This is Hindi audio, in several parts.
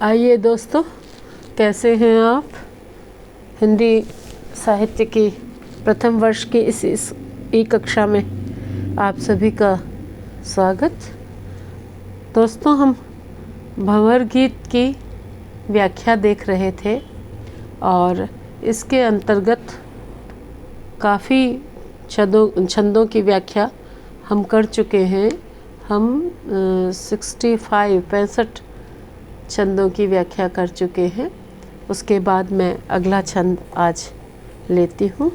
आइए दोस्तों, कैसे हैं आप। हिंदी साहित्य की प्रथम वर्ष की इस ई कक्षा में आप सभी का स्वागत। दोस्तों, हम भंवर गीत की व्याख्या देख रहे थे और इसके अंतर्गत काफ़ी छंदों की व्याख्या हम कर चुके हैं। हम 65 छंदों की व्याख्या कर चुके हैं। उसके बाद मैं अगला छंद आज लेती हूँ।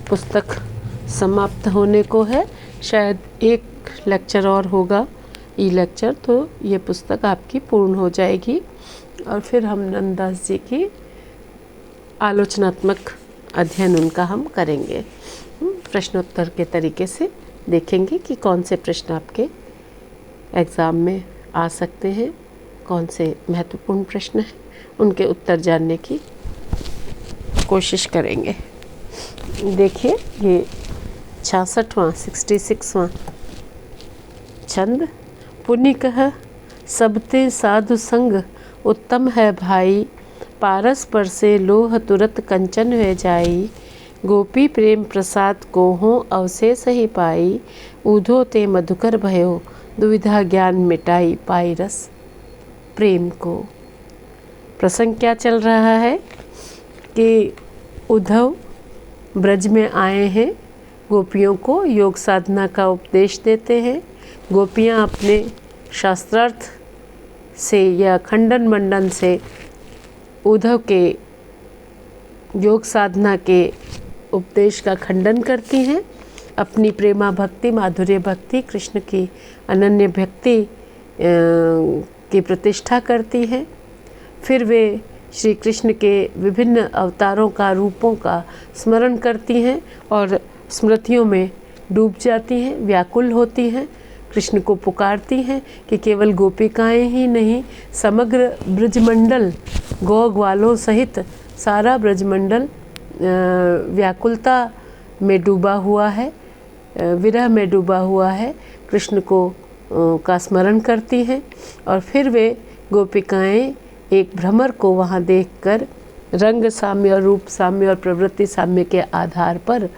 पुस्तक समाप्त होने को है, शायद एक लेक्चर और होगा, ई लेक्चर, तो ये पुस्तक आपकी पूर्ण हो जाएगी और फिर हम नंददास जी की आलोचनात्मक अध्ययन उनका हम करेंगे। प्रश्नोत्तर के तरीके से देखेंगे कि कौन से प्रश्न आपके एग्ज़ाम में आ सकते हैं, कौन से महत्वपूर्ण प्रश्न हैं, उनके उत्तर जानने की कोशिश करेंगे। देखिए, ये 66वां छंद। पुनिकः सबते साधु संग उत्तम है भाई, पारस पर से लोह तुरत कंचन हुए जाई। गोपी प्रेम प्रसाद को हो अवशेष ही पाई, ऊधो ते मधुकर भयो दुविधा ज्ञान मिटाई पाई रस प्रेम को। प्रसंग क्या चल रहा है कि उद्धव ब्रज में आए हैं, गोपियों को योग साधना का उपदेश देते हैं। गोपियाँ अपने शास्त्रार्थ से या खंडन मंडन से उद्धव के योग साधना के उपदेश का खंडन करती हैं। अपनी प्रेमा भक्ति, माधुर्य भक्ति, कृष्ण की अनन्य भक्ति की प्रतिष्ठा करती हैं। फिर वे श्री कृष्ण के विभिन्न अवतारों का, रूपों का स्मरण करती हैं और स्मृतियों में डूब जाती हैं, व्याकुल होती हैं, कृष्ण को पुकारती हैं कि केवल गोपिकाएं ही नहीं, समग्र ब्रजमंडल, गौ ग्वालों सहित सारा ब्रजमंडल व्याकुलता में डूबा हुआ है, विरह में डूबा हुआ है। कृष्ण को का स्मरण करती हैं और फिर वे गोपिकाएं एक भ्रमर को वहाँ देखकर रंग साम्य और रूप साम्य और प्रवृत्ति साम्य के आधार पर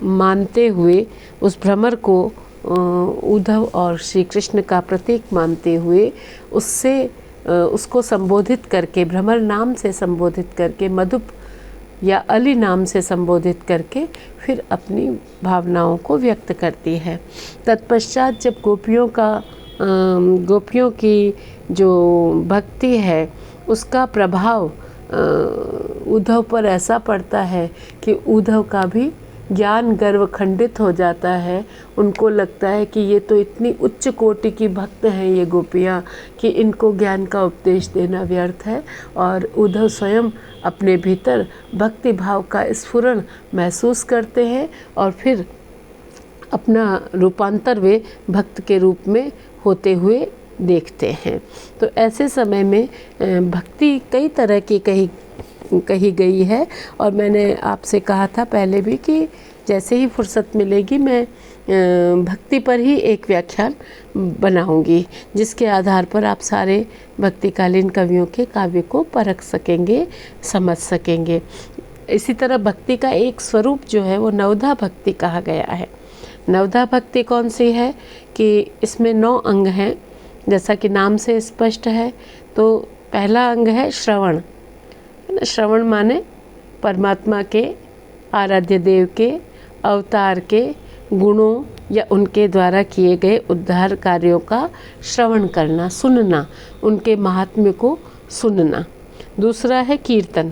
मानते हुए उस भ्रमर को उद्धव और श्री कृष्ण का प्रतीक मानते हुए उसको संबोधित करके, भ्रमर नाम से संबोधित करके, मधुप या अली नाम से संबोधित करके फिर अपनी भावनाओं को व्यक्त करती है। तत्पश्चात जब गोपियों की जो भक्ति है उसका प्रभाव उद्धव पर ऐसा पड़ता है कि उद्धव का भी ज्ञान गर्व खंडित हो जाता है। उनको लगता है कि ये तो इतनी उच्च कोटि की भक्त हैं ये गोपियाँ कि इनको ज्ञान का उपदेश देना व्यर्थ है, और उद्धव स्वयं अपने भीतर भक्ति भाव का स्फुरण महसूस करते हैं और फिर अपना रूपांतर वे भक्त के रूप में होते हुए देखते हैं। तो ऐसे समय में भक्ति कई तरह की कही गई है और मैंने आपसे कहा था पहले भी कि जैसे ही फुर्सत मिलेगी मैं भक्ति पर ही एक व्याख्यान बनाऊंगी, जिसके आधार पर आप सारे भक्तिकालीन कवियों के काव्य को परख सकेंगे, समझ सकेंगे। इसी तरह भक्ति का एक स्वरूप जो है वो नवधा भक्ति कहा गया है। नवधा भक्ति कौन सी है कि इसमें 9 अंग हैं, जैसा कि नाम से स्पष्ट है। तो पहला अंग है श्रवण। श्रवण माने परमात्मा के, आराध्य देव के, अवतार के गुणों या उनके द्वारा किए गए उद्धार कार्यों का श्रवण करना, सुनना, उनके महात्म्य को सुनना। दूसरा है कीर्तन।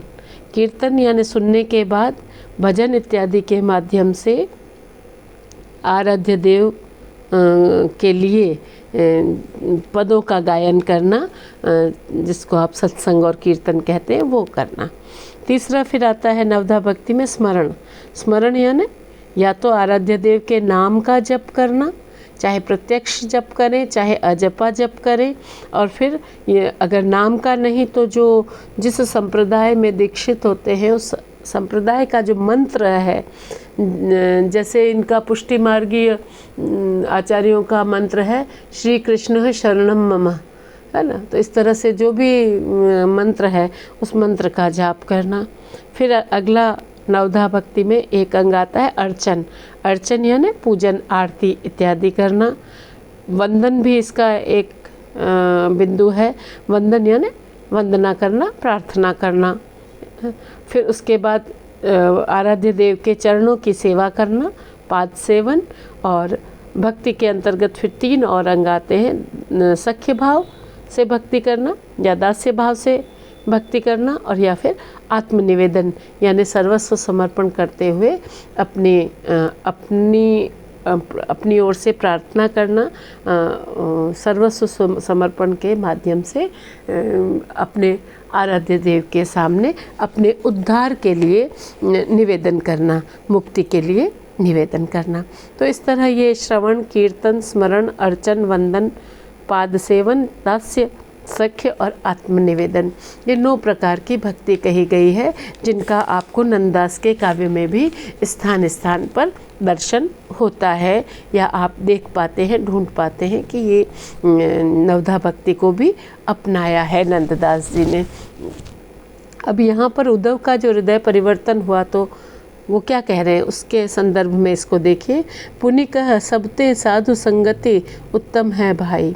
कीर्तन यानी सुनने के बाद भजन इत्यादि के माध्यम से आराध्य देव के लिए पदों का गायन करना, जिसको आप सत्संग और कीर्तन कहते हैं, वो करना। तीसरा फिर आता है नवधा भक्ति में स्मरण। स्मरण यानी या तो आराध्य देव के नाम का जप करना, चाहे प्रत्यक्ष जप करें चाहे अजपा जप करें, और फिर ये अगर नाम का नहीं तो जिस संप्रदाय में दीक्षित होते हैं उस संप्रदाय का जो मंत्र है, जैसे इनका पुष्टि मार्गीय आचार्यों का मंत्र है श्री कृष्ण शरणम मम, है ना। तो इस तरह से जो भी मंत्र है उस मंत्र का जाप करना। फिर अगला नवधा भक्ति में एक अंग आता है अर्चन। अर्चन यानी पूजन, आरती इत्यादि करना। वंदन भी इसका एक बिंदु है। वंदन यानी वंदना करना, प्रार्थना करना। फिर उसके बाद आराध्य देव के चरणों की सेवा करना, पाद सेवन। और भक्ति के अंतर्गत फिर 3 और अंग आते हैं। सख्य भाव से भक्ति करना, या दास्य भाव से भक्ति करना, और या फिर आत्मनिवेदन यानी सर्वस्व समर्पण करते हुए अपनी ओर से प्रार्थना करना, सर्वस्व समर्पण के माध्यम से अपने आराध्य देव के सामने अपने उद्धार के लिए निवेदन करना, मुक्ति के लिए निवेदन करना। तो इस तरह ये श्रवण, कीर्तन, स्मरण, अर्चन, वंदन, पाद सेवन, दास्य, सख्य और आत्मनिवेदन, ये 9 प्रकार की भक्ति कही गई है, जिनका आपको नंददास के काव्य में भी स्थान स्थान पर दर्शन होता है, या आप देख पाते हैं, ढूंढ पाते हैं कि ये नवधा भक्ति को भी अपनाया है नंददास जी ने। अब यहाँ पर उद्धव का जो हृदय परिवर्तन हुआ, तो वो क्या कह रहे हैं उसके संदर्भ में इसको देखिए। पुनि कह सबते साधु संगति उत्तम है भाई।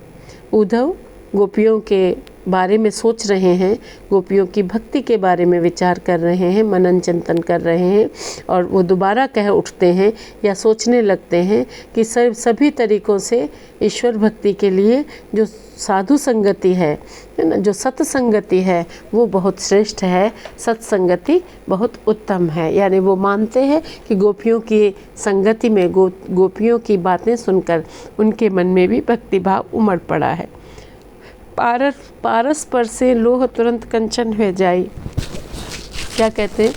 उद्धव गोपियों के बारे में सोच रहे हैं, गोपियों की भक्ति के बारे में विचार कर रहे हैं, मनन चिंतन कर रहे हैं, और वो दोबारा कह उठते हैं या सोचने लगते हैं कि सभी तरीक़ों से ईश्वर भक्ति के लिए जो साधु संगति है ना, जो सत्संगति है, वो बहुत श्रेष्ठ है, सत्संगति बहुत उत्तम है। यानी वो मानते हैं कि गोपियों की संगति में, गोपियों की बातें सुनकर उनके मन में भी भक्ति भाव उमड़ पड़ा है। पारस पर से लोह तुरंत कंचन हो जाई। क्या कहते हैं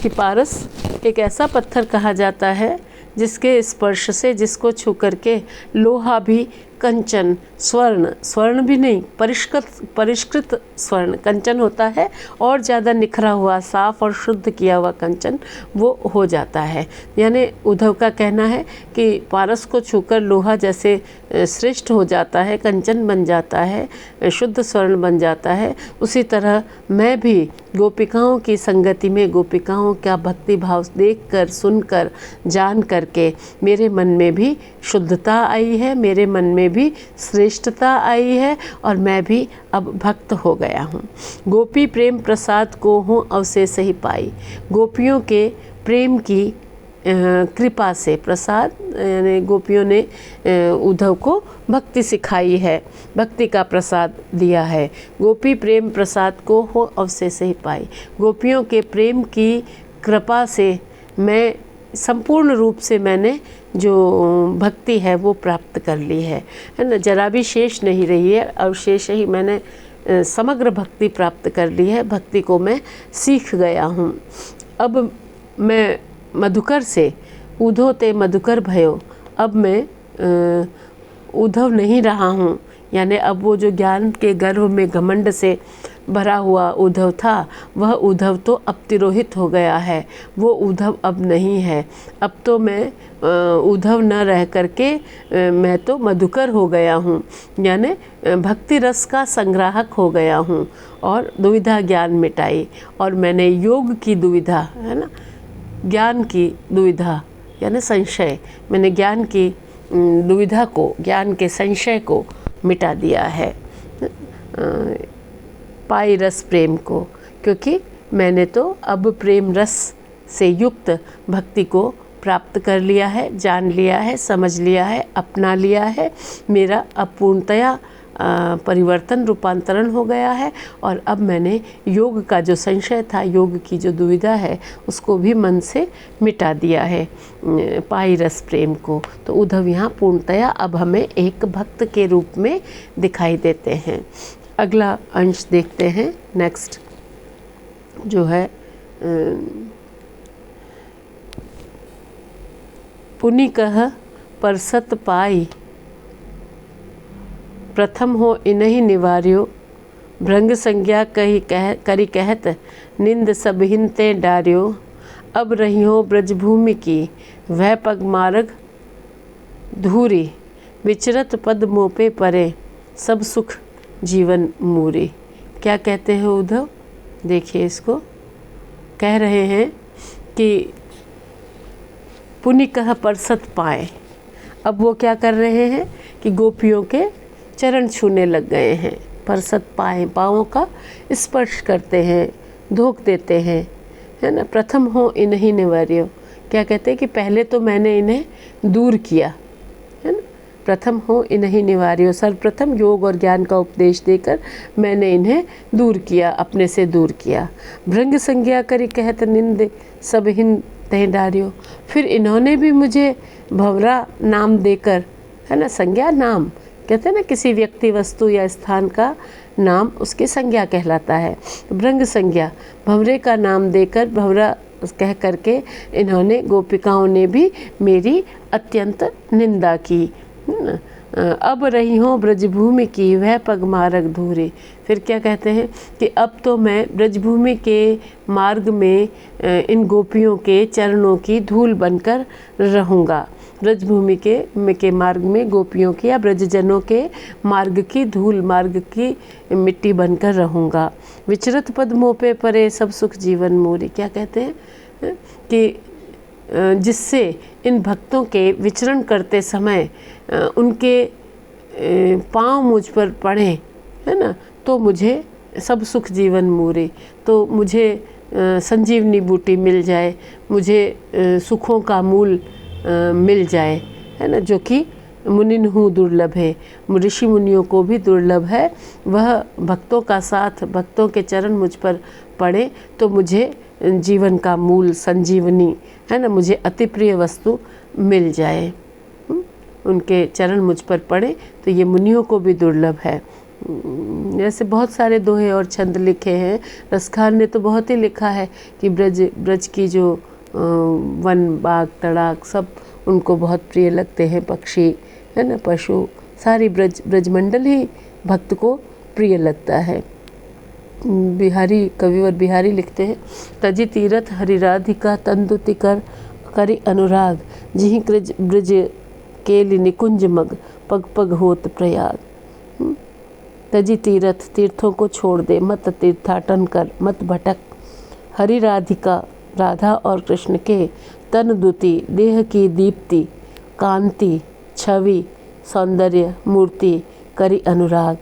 कि पारस एक ऐसा पत्थर कहा जाता है जिसके स्पर्श से, जिसको छू करके लोहा भी कंचन, स्वर्ण भी नहीं, परिष्कृत स्वर्ण कंचन होता है, और ज़्यादा निखरा हुआ, साफ और शुद्ध किया हुआ कंचन वो हो जाता है। यानी उद्धव का कहना है कि पारस को छूकर लोहा जैसे श्रेष्ठ हो जाता है, कंचन बन जाता है, शुद्ध स्वर्ण बन जाता है, उसी तरह मैं भी गोपिकाओं की संगति में, गोपिकाओं का भक्ति भाव देखकर, सुनकर, जान करके मेरे मन में भी शुद्धता आई है, मेरे मन में भी श्रेष्ठता आई है, और मैं भी अब भक्त हो गया हूँ। गोपी प्रेम प्रसाद को हूँ अवशेष ही पाई। गोपियों के प्रेम की कृपा से, प्रसाद यानी गोपियों ने उद्धव को भक्ति सिखाई है, भक्ति का प्रसाद दिया है। गोपी प्रेम प्रसाद को हो अवशेष ही पाई। गोपियों के प्रेम की कृपा से मैं संपूर्ण रूप से मैंने जो भक्ति है वो प्राप्त कर ली है ना, जरा भी शेष नहीं रही है, अवशेष ही मैंने समग्र भक्ति प्राप्त कर ली है, भक्ति को मैं सीख गया हूँ। अब मैं मधुकर से उद्धव ते मधुकर भयो, अब मैं उद्धव नहीं रहा हूँ। यानी अब वो जो ज्ञान के गर्भ में घमंड से भरा हुआ उद्धव था, वह उद्धव तो अब तिरोहित हो गया है, वो उद्धव अब नहीं है। अब तो मैं उद्धव न रह करके मैं तो मधुकर हो गया हूँ, यानी भक्ति रस का संग्राहक हो गया हूँ, और दुविधा ज्ञान मिटाई। और मैंने योग की दुविधा, है ना, ज्ञान की दुविधा यानी संशय, मैंने ज्ञान की दुविधा को, ज्ञान के संशय को मिटा दिया है, पाई रस प्रेम को, क्योंकि मैंने तो अब प्रेम रस से युक्त भक्ति को प्राप्त कर लिया है, जान लिया है, समझ लिया है, अपना लिया है। मेरा अब पूर्णतया परिवर्तन, रूपांतरण हो गया है, और अब मैंने योग का जो संशय था, योग की जो दुविधा है, उसको भी मन से मिटा दिया है, पाई रस प्रेम को। तो उद्धव यहाँ पूर्णतया अब हमें एक भक्त के रूप में दिखाई देते हैं। अगला अंश देखते हैं, नेक्स्ट जो है पुनि कह परसत पाई, प्रथम हो इन्हीं निवार्यो, भृंग संज्ञा करी कहत, निंद सबहिन ते डार्यो। अब रही हो ब्रजभूमि की, वह पग मार्ग धूरी, विचरत पद मोपे परे, सब सुख जीवन मूरी। क्या कहते हैं उद्धव? देखिए इसको, कह रहे हैं कि पुनिकः परसत पाए। अब वो क्या कर रहे हैं कि गोपियों के चरण छूने लग गए हैं। परसत पाए, पाँवों का स्पर्श करते हैं, धोख देते हैं, है ना। प्रथम हो इन्हीं निवार्यो। क्या कहते हैं कि पहले तो मैंने इन्हें दूर किया, है ना। प्रथम हो इन्हीं निवार्यो, सर्वप्रथम योग और ज्ञान का उपदेश देकर मैंने इन्हें दूर किया, अपने से दूर किया। भृंग संज्ञा करी कहत निंद सब हिंद तह डार्यो। फिर इन्होंने भी मुझे भंवरा नाम देकर, है ना, संज्ञा नाम कहते हैं ना, किसी व्यक्ति वस्तु या स्थान का नाम उसकी संज्ञा कहलाता है। भृंग संज्ञा, भंवरे का नाम देकर, भंवरा कह करके इन्होंने, गोपिकाओं ने भी मेरी अत्यंत निंदा की। अब रही हूँ ब्रजभूमि की वह पग मार्ग धूरे। फिर क्या कहते हैं कि अब तो मैं ब्रजभूमि के मार्ग में इन गोपियों के चरणों की धूल बनकर रहूँगा। ब्रजभूमि के मार्ग में गोपियों की या ब्रजजनों के मार्ग की धूल, मार्ग की मिट्टी बनकर रहूँगा। विचरत पद्मों पे परे सब सुख जीवन मोरी। क्या कहते हैं कि जिससे इन भक्तों के विचरण करते समय उनके पाँव मुझ पर पड़े, है ना, तो मुझे सब सुख जीवन मोरे, तो मुझे संजीवनी बूटी मिल जाए, मुझे सुखों का मूल मिल जाए, है ना, जो कि मुनिन्हु दुर्लभ है, ऋषि मुनियों को भी दुर्लभ है। वह भक्तों का साथ, भक्तों के चरण मुझ पर पड़े तो मुझे जीवन का मूल, संजीवनी, है ना, मुझे अति प्रिय वस्तु मिल जाए। उनके चरण मुझ पर पड़े तो ये मुनियों को भी दुर्लभ है। ऐसे बहुत सारे दोहे और छंद लिखे हैं। रसखान ने तो बहुत ही लिखा है कि ब्रज की जो वन, बाग, तड़ाक सब उनको बहुत प्रिय लगते हैं। पक्षी, है ना, पशु, सारी ब्रजमंडल ही भक्त को प्रिय लगता है। बिहारी, कविवर बिहारी लिखते हैं, तजी तीरथ हरिराधिका तंदुति कर करि अनुराग, जिहि ब्रज केलि निकुंज मग पग पग होत प्रयाग। तजी तीरथ, तीर्थों को छोड़ दे, मत तीर्थाटन कर, मत भटक। हरि राधिका, राधा और कृष्ण के, तन दुति, देह की दीप्ति, कांति, छवि, सौंदर्य, मूर्ति, करी अनुराग,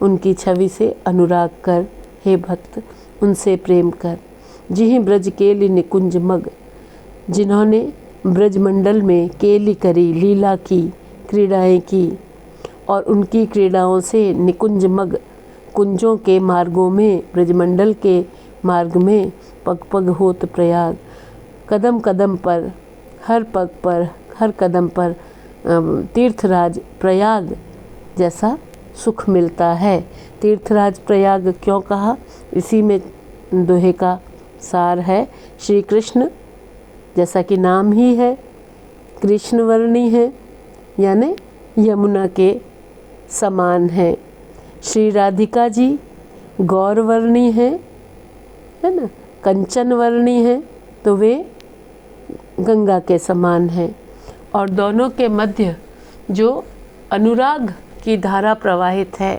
उनकी छवि से अनुराग कर, हे भक्त उनसे प्रेम कर। जिहि ब्रज केलि निकुंज मग, जिन्होंने ब्रजमंडल में केली करी, लीला की, क्रीड़ाएं की और उनकी क्रीड़ाओं से निकुंज मग, कुंजों के मार्गों में, ब्रजमंडल के मार्ग में, पग पग होत प्रयाग, कदम कदम पर, हर पग पर, हर कदम पर तीर्थराज प्रयाग जैसा सुख मिलता है। तीर्थराज प्रयाग क्यों कहा, इसी में दोहे का सार है। श्री कृष्ण, जैसा कि नाम ही है, कृष्णवर्णी है, यानी यमुना के समान है। श्री राधिका जी गौरवर्णी है ना, कंचन वर्णी है, तो वे गंगा के समान है। और दोनों के मध्य जो अनुराग की धारा प्रवाहित है,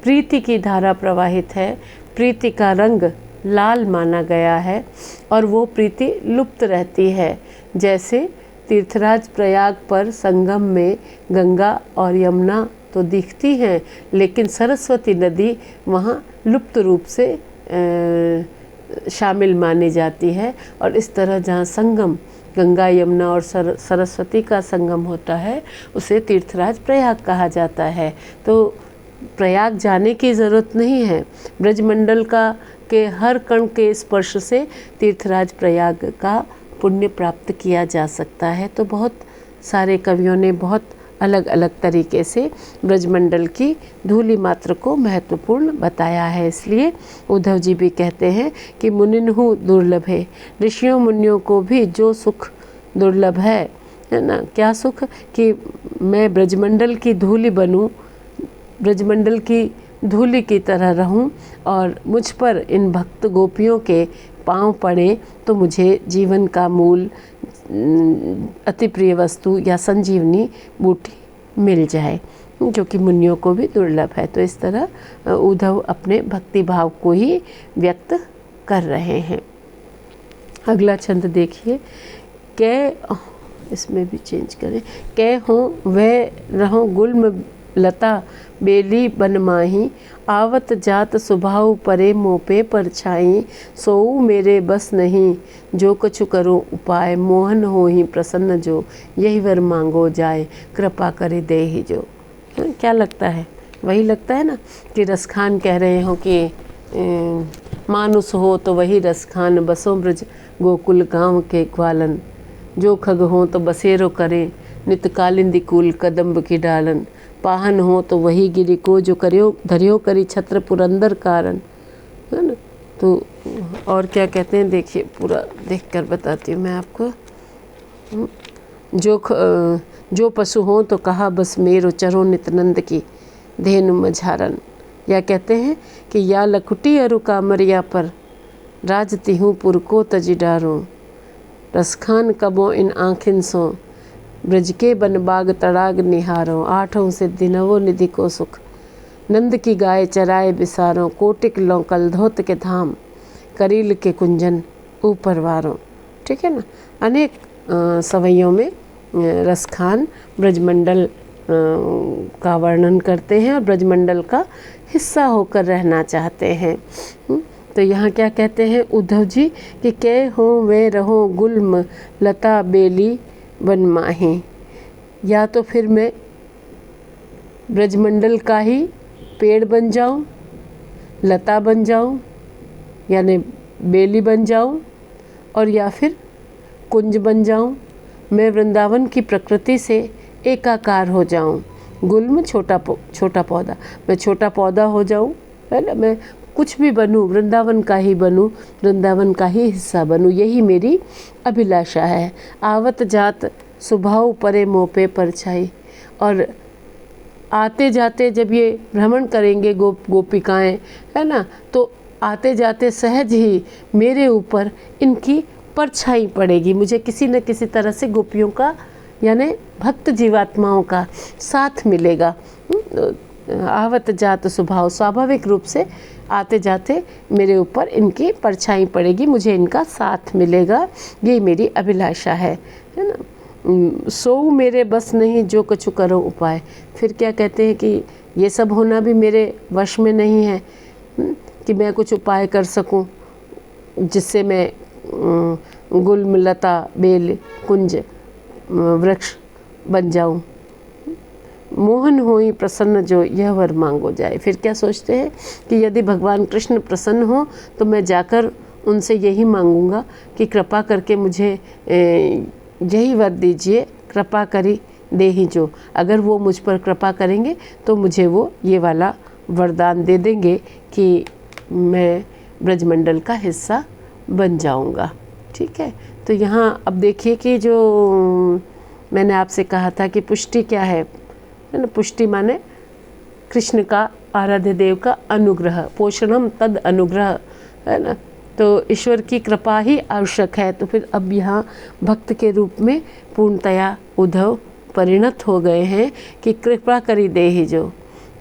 प्रीति की धारा प्रवाहित है, प्रीति का रंग लाल माना गया है और वो प्रीति लुप्त रहती है। जैसे तीर्थराज प्रयाग पर संगम में गंगा और यमुना तो दिखती हैं, लेकिन सरस्वती नदी वहाँ लुप्त रूप से शामिल मानी जाती है। और इस तरह जहाँ संगम गंगा, यमुना और सरस्वती का संगम होता है, उसे तीर्थराज प्रयाग कहा जाता है। तो प्रयाग जाने की ज़रूरत नहीं है, ब्रजमंडल का के हर कण के स्पर्श से तीर्थराज प्रयाग का पुण्य प्राप्त किया जा सकता है। तो बहुत सारे कवियों ने बहुत अलग अलग तरीके से ब्रजमंडल की धूलि मात्र को महत्वपूर्ण बताया है। इसलिए उद्धव जी भी कहते हैं कि मुनिन्हु दुर्लभ है, ऋषियों मुनियों को भी जो सुख दुर्लभ है ना, क्या सुख कि मैं ब्रजमंडल की धूलि बनूं, ब्रजमंडल की धूलि की तरह रहूं और मुझ पर इन भक्त गोपियों के पांव पड़े तो मुझे जीवन का मूल, अति प्रिय वस्तु या संजीवनी बूटी मिल जाए। जो कि मुनियों को भी दुर्लभ है। तो इस तरह उद्धव अपने भक्ति भाव को ही व्यक्त कर रहे हैं। अगला छंद देखिए, कै, इसमें भी चेंज करें, कै हो वह रहो गुल्म लता बेली बन माही, आवत जात स्वभाव परे मोपे परछाई, सोऊ मेरे बस नहीं जो कछु करो उपाय, मोहन हो ही प्रसन्न जो यही वर मांगो जाए, कृपा करे दे ही जो। क्या लगता है? वही लगता है ना कि रसखान कह रहे हो कि मानुस हो तो वही रसखान, बसो ब्रज गोकुल गाँव के ग्वालन, जो खग हो तो बसेरो करे, नित कालिंदी कुल कदम्ब की डालन, पाहन हो तो वही गिरी को जो करियो धरियो करी छत्र पुरंदर कारण, है ना। तो और क्या कहते हैं देखिए, पूरा देख कर बताती हूँ मैं आपको। जो पशु हो तो कहा बस मेरो, चरो नितनंद की धेनु मझारन। या कहते हैं कि या लकुटी अरु कामरिया पर, राजती हूँ पुर को तजी डारो, रसखान कबो इन आँखिन सो, ब्रज के बन बाग तड़ाग निहारो, आठों से दिनवो निधि को सुख, नंद की गाय चराए बिसारो, कोटिक लो कलधोत के धाम, करील के कुंजन ऊपर वारो। ठीक है ना। अनेक सवैयों में रसखान ब्रजमंडल का वर्णन करते हैं और ब्रजमंडल का हिस्सा होकर रहना चाहते हैं। तो यहाँ क्या कहते हैं उद्धव जी कि कै हो वे रहो गुल्म लता बेली बन माही, या तो फिर मैं ब्रजमंडल का ही पेड़ बन जाऊं, लता बन जाऊं, यानी बेली बन जाऊं, और या फिर कुंज बन जाऊं। मैं वृंदावन की प्रकृति से एकाकार हो जाऊं। गुल्म छोटा पौधा, मैं छोटा पौधा हो जाऊं, है ना। मैं कुछ भी बनूं, वृंदावन का ही बनूं, वृंदावन का ही हिस्सा बनूं, यही मेरी अभिलाषा है। आवत जात स्वभाव परे मोपे परछाई, और आते जाते जब ये भ्रमण करेंगे गोपिकाएं, है ना, तो आते जाते सहज ही मेरे ऊपर इनकी परछाई पड़ेगी। मुझे किसी न किसी तरह से गोपियों का यानी भक्त जीवात्माओं का साथ मिलेगा। आवत जात स्वभाव, स्वाभाविक रूप से आते जाते मेरे ऊपर इनकी परछाई पड़ेगी, मुझे इनका साथ मिलेगा, ये मेरी अभिलाषा है ना। सोऊ मेरे बस नहीं जो कछु करो उपाय। फिर क्या कहते हैं कि ये सब होना भी मेरे वश में नहीं है कि मैं कुछ उपाय कर सकूं जिससे मैं गुल्म लता बेल कुंज वृक्ष बन जाऊं। मोहन होई प्रसन्न जो यह वर मांगो जाए। फिर क्या सोचते हैं कि यदि भगवान कृष्ण प्रसन्न हो तो मैं जाकर उनसे यही मांगूंगा कि कृपा करके मुझे यही वर दीजिए, कृपा करी दे ही जो। अगर वो मुझ पर कृपा करेंगे तो मुझे वो ये वाला वरदान दे देंगे कि मैं ब्रजमंडल का हिस्सा बन जाऊंगा। ठीक है। तो यहाँ अब देखिए कि जो मैंने आपसे कहा था कि पुष्टि क्या है ना। पुष्टि माने कृष्ण का, आराध्य देव का अनुग्रह, पोषणम तद अनुग्रह, है ना। तो ईश्वर की कृपा ही आवश्यक है। तो फिर अब यहाँ भक्त के रूप में पूर्णतया उद्धव परिणत हो गए हैं कि कृपा करी दे ही जो।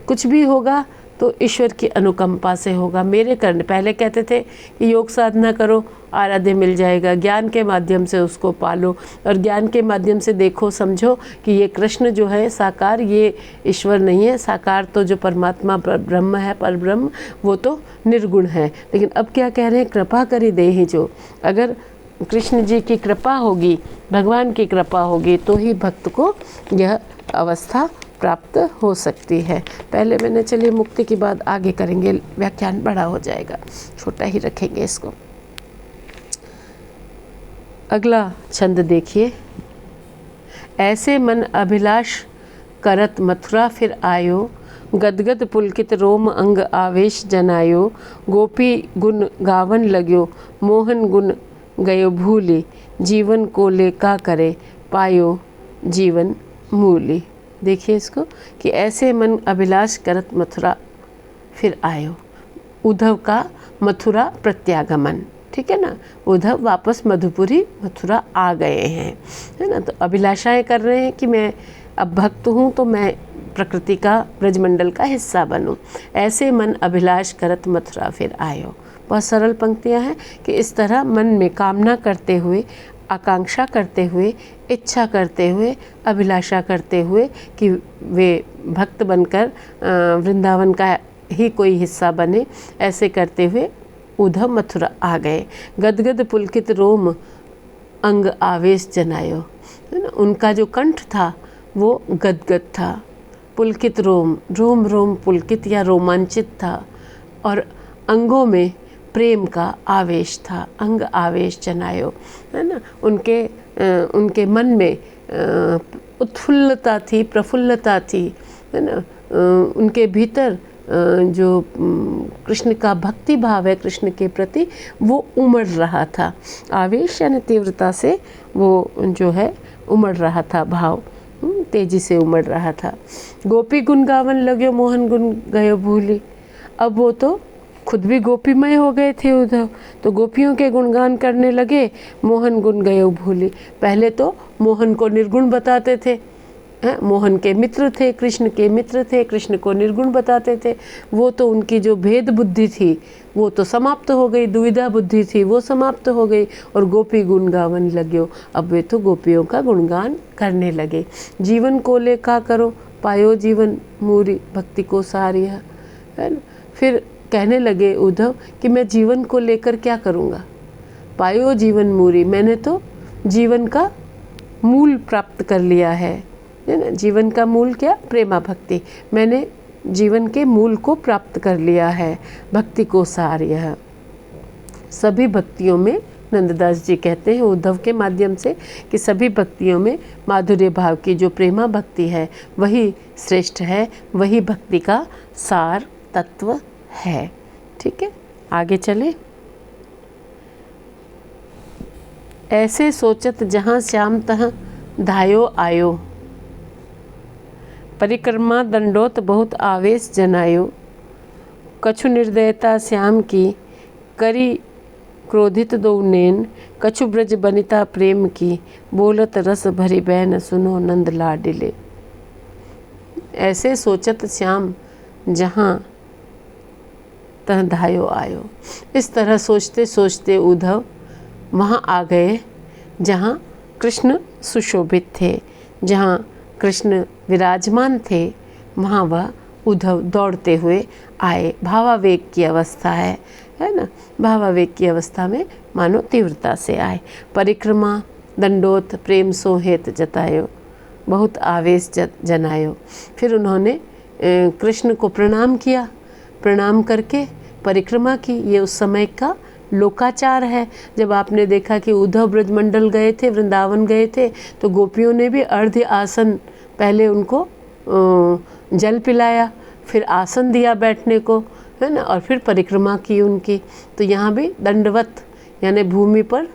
कुछ भी होगा तो ईश्वर की अनुकंपा से होगा, मेरे करने। पहले कहते थे कि योग साधना करो, आराध्य मिल जाएगा, ज्ञान के माध्यम से उसको पालो, और ज्ञान के माध्यम से देखो समझो कि ये कृष्ण जो है साकार, ये ईश्वर नहीं है। साकार तो जो परमात्मा ब्रह्म है, पर ब्रह्म, वो तो निर्गुण है। लेकिन अब क्या कह रहे हैं, कृपा करी दे ही जो। अगर कृष्ण जी की कृपा होगी, भगवान की कृपा होगी, तो ही भक्त को यह अवस्था प्राप्त हो सकती है। पहले मैंने, चलिए मुक्ति की बात आगे करेंगे, व्याख्यान बड़ा हो जाएगा, छोटा ही रखेंगे इसको। अगला छंद देखिए, ऐसे मन अभिलाष करत मथुरा फिर आयो, गदगद पुलकित रोम अंग आवेश जनायो, गोपी गुण गावन लग्यो, मोहन गुण गयो भूली, जीवन को ले का करे, पायो जीवन मूली। देखिए इसको कि ऐसे मन अभिलाष करत मथुरा फिर आयो। उद्धव का मथुरा प्रत्यागमन, ठीक है ना। उद्धव वापस मधुपुरी मथुरा आ गए हैं, है ना। तो अभिलाषाएं कर रहे हैं कि मैं अब भक्त हूँ तो मैं प्रकृति का ब्रजमंडल का हिस्सा बनूं। ऐसे मन अभिलाष करत मथुरा फिर आयो। बहुत सरल पंक्तियां हैं कि इस तरह मन में कामना करते हुए, आकांक्षा करते हुए, इच्छा करते हुए, अभिलाषा करते हुए कि वे भक्त बनकर वृंदावन का ही कोई हिस्सा बने, ऐसे करते हुए उद्धव मथुरा आ गए। गदगद पुलकित रोम अंग आवेश जनायो, है ना। उनका जो कंठ था वो गदगद था, पुलकित रोम, रोम रोम पुलकित या रोमांचित था, और अंगों में प्रेम का आवेश था। अंग आवेश जनायो, है ना। उनके मन में उत्फुल्लता थी, प्रफुल्लता थी, है ना। उनके भीतर जो कृष्ण का भक्ति भाव है कृष्ण के प्रति, वो उमड़ रहा था। आवेश यानी तीव्रता से वो जो है उमड़ रहा था, भाव तेजी से उमड़ रहा था। गोपी गुण गावन लग्यो मोहन गुण गयो भूली। अब वो तो खुद भी गोपीमय हो गए थे उद्धव, तो गोपियों के गुणगान करने लगे। मोहन गुण गयो भूली। पहले तो मोहन को निर्गुण बताते थे, मोहन के मित्र थे, कृष्ण के मित्र थे, कृष्ण को निर्गुण बताते थे। वो तो उनकी जो भेद बुद्धि थी वो तो समाप्त हो गई, दुविधा बुद्धि थी वो समाप्त हो गई, और गोपी गुण गावन लग्यो। अब वे तो गोपियों का गुणगान करने लगे। जीवन को ले का करो, पायो जीवन मूरी, भक्ति को सारी है ना। फिर कहने लगे उद्धव कि मैं जीवन को लेकर क्या करूँगा। पायो जीवन मूरी, मैंने तो जीवन का मूल प्राप्त कर लिया है ना। जीवन का मूल क्या? प्रेमा भक्ति। मैंने जीवन के मूल को प्राप्त कर लिया है। भक्ति को सार यह सभी भक्तियों में, नंददास जी कहते हैं उद्धव के माध्यम से कि सभी भक्तियों में माधुर्य भाव की जो प्रेमा भक्ति है वही श्रेष्ठ है, वही भक्ति का सार तत्व है। ठीक है, आगे चले। ऐसे सोचत जहाँ श्याम तहाँ धायो आयो, परिक्रमा दंडोत बहुत आवेश जनायो। कछु निर्दयता श्याम की करी क्रोधित दो नैन, कछु ब्रज बनिता प्रेम की बोलत रस भरी बैन सुनो नंद लाडिले। ऐसे सोचत श्याम जहाँ तह धायो आयो। इस तरह सोचते सोचते उद्धव वहाँ आ गए जहाँ कृष्ण सुशोभित थे, जहाँ कृष्ण विराजमान थे, वहाँ वह उद्धव दौड़ते हुए आए। भावावेग की अवस्था है ना। भावावेग की अवस्था में मानो तीव्रता से आए। परिक्रमा दंडोत प्रेम सोहेत जतायो, बहुत आवेश जनायो। फिर उन्होंने कृष्ण को प्रणाम किया, प्रणाम करके परिक्रमा की। ये उस समय का लोकाचार है। जब आपने देखा कि उद्धव ब्रजमंडल गए थे, वृंदावन गए थे, तो गोपियों ने भी अर्ध्य आसन, पहले उनको जल पिलाया, फिर आसन दिया बैठने को, है ना, और फिर परिक्रमा की उनकी। तो यहाँ भी दंडवत यानी भूमि पर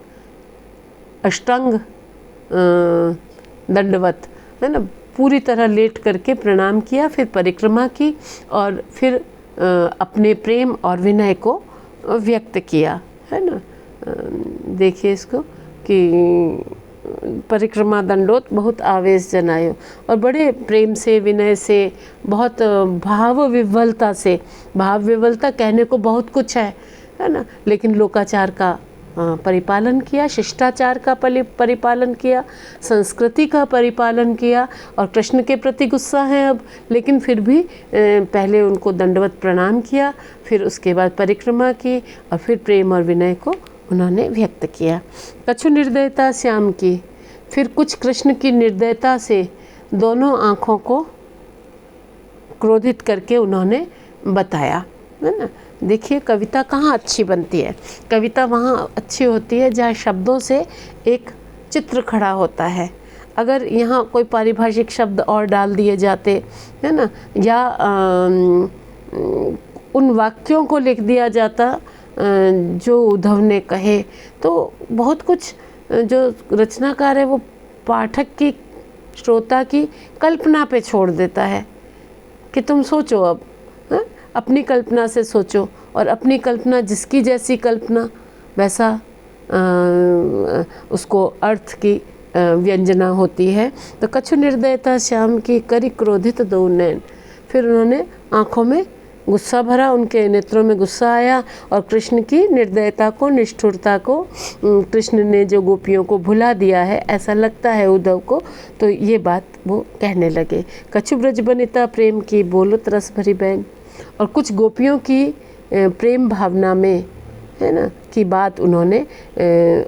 अष्टांग दंडवत, है ना, पूरी तरह लेट करके प्रणाम किया, फिर परिक्रमा की, और फिर अपने प्रेम और विनय को व्यक्त किया, है ना। देखिए इसको कि परिक्रमा दंडोत बहुत आवेश जनायो, और बड़े प्रेम से, विनय से, बहुत भाव विह्वलता से। भाव विह्वलता कहने को बहुत कुछ है ना, लेकिन लोकाचार का परिपालन किया, शिष्टाचार का परिपालन किया, संस्कृति का परिपालन किया। और कृष्ण के प्रति गुस्सा है अब, लेकिन फिर भी पहले उनको दंडवत प्रणाम किया, फिर उसके बाद परिक्रमा की, और फिर प्रेम और विनय को उन्होंने व्यक्त किया। कछु निर्दयता श्याम की, फिर कुछ कृष्ण की निर्दयता से दोनों आँखों को क्रोधित करके उन्होंने बताया, है ना। देखिए कविता कहाँ अच्छी बनती है। कविता वहाँ अच्छी होती है जहाँ शब्दों से एक चित्र खड़ा होता है। अगर यहाँ कोई पारिभाषिक शब्द और डाल दिए जाते, है ना, या उन वाक्यों को लिख दिया जाता जो उद्धव ने कहे, तो बहुत कुछ जो रचनाकार है वो पाठक की, श्रोता की कल्पना पे छोड़ देता है कि तुम सोचो अब, है? अपनी कल्पना से सोचो, और अपनी कल्पना जिसकी जैसी कल्पना वैसा उसको अर्थ की व्यंजना होती है। तो कछु निर्दयता श्याम की करी क्रोधित दो नैन। फिर उन्होंने आँखों में गुस्सा भरा, उनके नेत्रों में गुस्सा आया और कृष्ण की निर्दयता को, निष्ठुरता को, कृष्ण ने जो गोपियों को भुला दिया है ऐसा लगता है उद्धव को। तो ये बात वो कहने लगे। कछु ब्रज बनिता प्रेम की बोलत रस भरी बैन। और कुछ गोपियों की प्रेम भावना में, है ना, की बात उन्होंने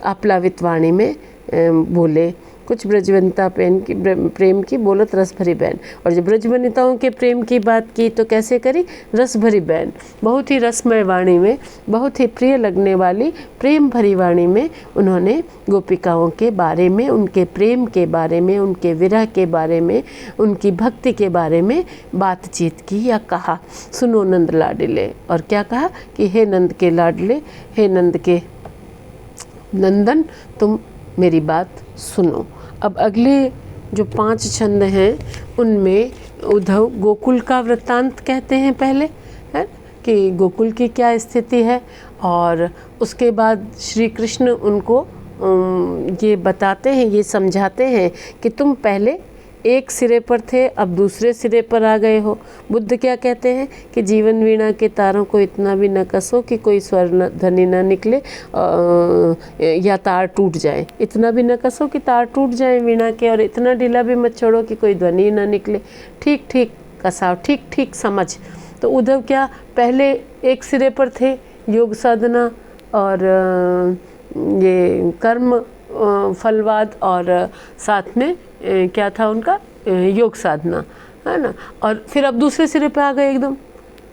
आप्लावित वाणी में बोले। कुछ ब्रजवनिता प्रेम की बोलत रस भरी बैन। और जब ब्रजवनिताओं के प्रेम की बात की तो कैसे करी? रस भरी बैन, बहुत ही रसमय वाणी में, बहुत ही प्रिय लगने वाली प्रेम भरी वाणी में उन्होंने गोपिकाओं के बारे में, उनके प्रेम के बारे में, उनके विरह के बारे में, उनकी भक्ति के बारे में बातचीत की या कहा। सुनो नंद लाडले। और क्या कहा कि हे नंद के लाडले, हे नंद के नंदन, तुम मेरी बात सुनो। अब अगले जो 5 छंद हैं उनमें उद्धव गोकुल का वृत्तांत कहते हैं पहले, है कि गोकुल की क्या स्थिति है, और उसके बाद श्री कृष्ण उनको ये बताते हैं, ये समझाते हैं कि तुम पहले एक सिरे पर थे, अब दूसरे सिरे पर आ गए हो। बुद्ध क्या कहते हैं कि जीवन वीणा के तारों को इतना भी न कसो कि कोई स्वर ध्वनि न निकले या तार टूट जाए। इतना भी न कसो कि तार टूट जाए वीणा के, और इतना ढीला भी मत छोड़ो कि कोई ध्वनि न निकले। ठीक ठीक कसाओ, ठीक ठीक समझ। तो उद्धव क्या पहले एक सिरे पर थे, योग साधना और ये कर्म फलवाद, और साथ में क्या था उनका योग साधना, है ना। और फिर अब दूसरे सिरे पे आ गए,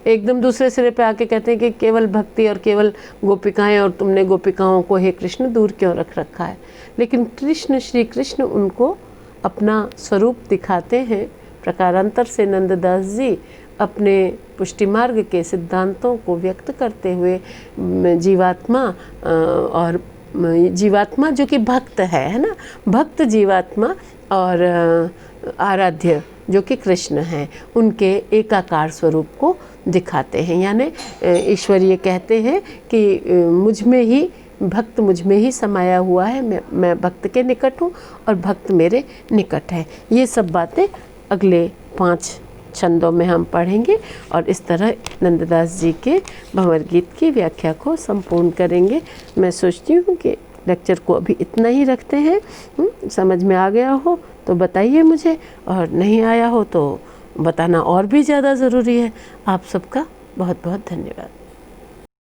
एकदम दूसरे सिरे पे आके कहते हैं कि केवल भक्ति और केवल गोपिकाएं, और तुमने गोपिकाओं को हे कृष्ण दूर क्यों रख रखा है। लेकिन कृष्ण, श्री कृष्ण उनको अपना स्वरूप दिखाते हैं प्रकारांतर से। नंददास जी अपने पुष्टि मार्ग के सिद्धांतों को व्यक्त करते हुए जीवात्मा जो कि भक्त है ना, भक्त जीवात्मा और आराध्य जो कि कृष्ण हैं, उनके एकाकार स्वरूप को दिखाते हैं। यानी ईश्वर ये कहते हैं कि मुझ में ही समाया हुआ है, मैं भक्त के निकट हूँ और भक्त मेरे निकट है। ये सब बातें अगले 5 छंदों में हम पढ़ेंगे और इस तरह नंददास जी के भंवर गीत की व्याख्या को संपूर्ण करेंगे। मैं सोचती हूँ कि लेक्चर को अभी इतना ही रखते हैं। समझ में आ गया हो तो बताइए मुझे, और नहीं आया हो तो बताना और भी ज़्यादा ज़रूरी है। आप सबका बहुत बहुत धन्यवाद।